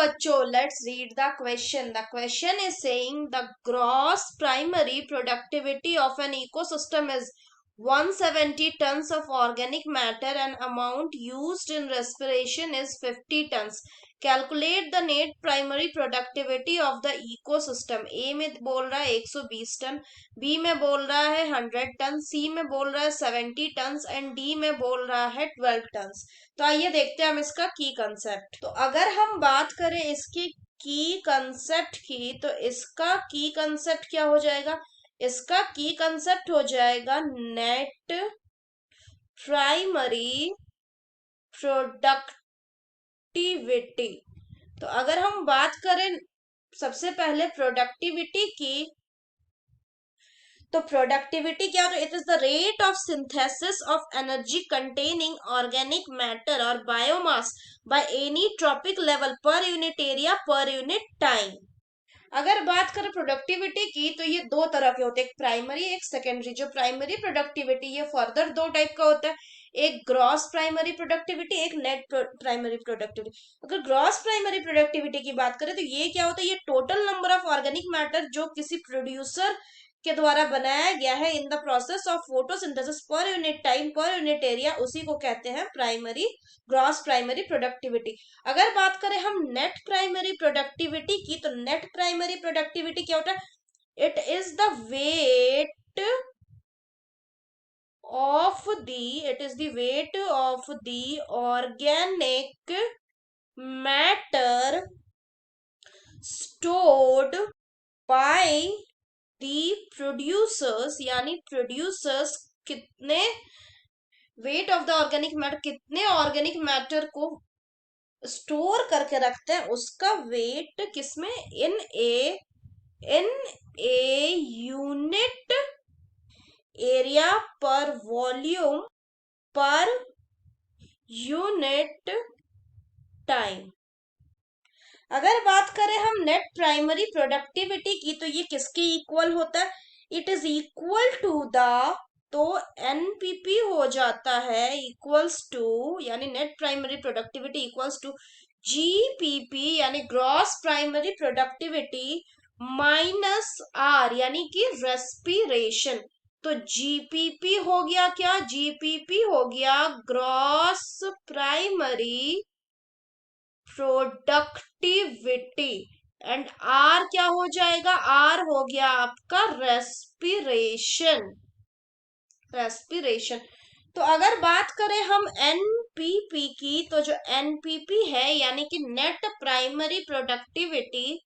बच्चों, let's read the question. The question is saying the gross primary productivity of an ecosystem is 170 tons of organic matter and amount used in respiration is 50 tons. Calculate the net primary productivity of the ecosystem. A में बोल रहा है 120 ton, B में बोल रहा है 100 ton, C में बोल रहा है 70 टन्स एंड D में बोल रहा है 12 टन्स. तो आइए देखते हैं हम इसका की कंसेप्ट. तो अगर हम बात करें इसकी की कंसेप्ट की, तो इसका की कंसेप्ट क्या हो जाएगा? इसका की कंसेप्ट हो जाएगा नेट प्राइमरी प्रोडक्टिविटी. तो अगर हम बात करें सबसे पहले प्रोडक्टिविटी की, तो प्रोडक्टिविटी क्या होता है? It is the rate of synthesis of energy containing organic matter और biomass by any trophic level per unit area per unit time. अगर बात करें प्रोडक्टिविटी की, तो ये दो तरह के होते हैं, एक प्राइमरी एक सेकेंडरी. जो प्राइमरी प्रोडक्टिविटी ये फर्दर दो टाइप का होता है, एक ग्रॉस प्राइमरी प्रोडक्टिविटी, एक नेट प्राइमरी प्रोडक्टिविटी. अगर ग्रॉस प्राइमरी प्रोडक्टिविटी की बात करें तो ये क्या होता है? ये total number of organic matter जो किसी प्रोड्यूसर के द्वारा बनाया गया है in the process of photosynthesis पर यूनिट टाइम पर यूनिट एरिया, उसी को कहते हैं प्राइमरी ग्रॉस प्राइमरी प्रोडक्टिविटी. अगर बात करें हम नेट प्राइमरी प्रोडक्टिविटी की, तो नेट प्राइमरी प्रोडक्टिविटी क्या होता है? It is the weight of the organic matter stored by the producers. यानी प्रोड्यूसर्स कितने weight of the organic matter, कितने ऑर्गेनिक मैटर को स्टोर करके रखते हैं, उसका वेट किसमें? इन ए यूनिट एरिया पर वॉल्यूम पर यूनिट टाइम. अगर बात करें हम नेट प्राइमरी प्रोडक्टिविटी की, तो ये किसके इक्वल होता है? It is equal to the, तो एनपीपी हो जाता है इक्वल्स टू, यानी net primary productivity equals to GPP यानी gross primary productivity minus R यानी कि रेस्पिरेशन. तो जीपीपी हो गया क्या? जीपीपी हो गया gross primary productivity and R क्या हो जाएगा? आर हो गया आपका रेस्पिरेशन. तो अगर बात करें हम एनपीपी की, तो जो एनपीपी है यानी कि नेट प्राइमरी प्रोडक्टिविटी,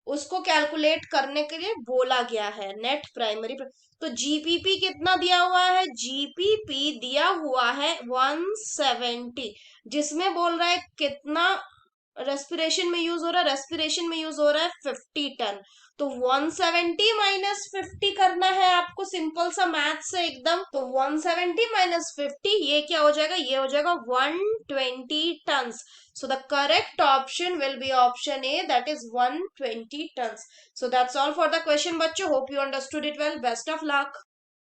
उसको कैलकुलेट करने के लिए बोला गया है नेट प्राइमरी. तो जीपीपी कितना दिया हुआ है? जीपीपी दिया हुआ है 170, जिसमें बोल रहा है कितना रेस्पिरेशन में यूज हो रहा है? रेस्पिरेशन में यूज हो रहा है 50 टन. तो 170 माइनस 50 करना है आपको, सिंपल सा मैथ से एकदम. तो 170 माइनस 50 ये क्या हो जाएगा? ये हो जाएगा 120 turns. So the correct option will be option A, that is 120 tons. So that's all for the question, बच्चों. Hope you understood it well. Best of luck.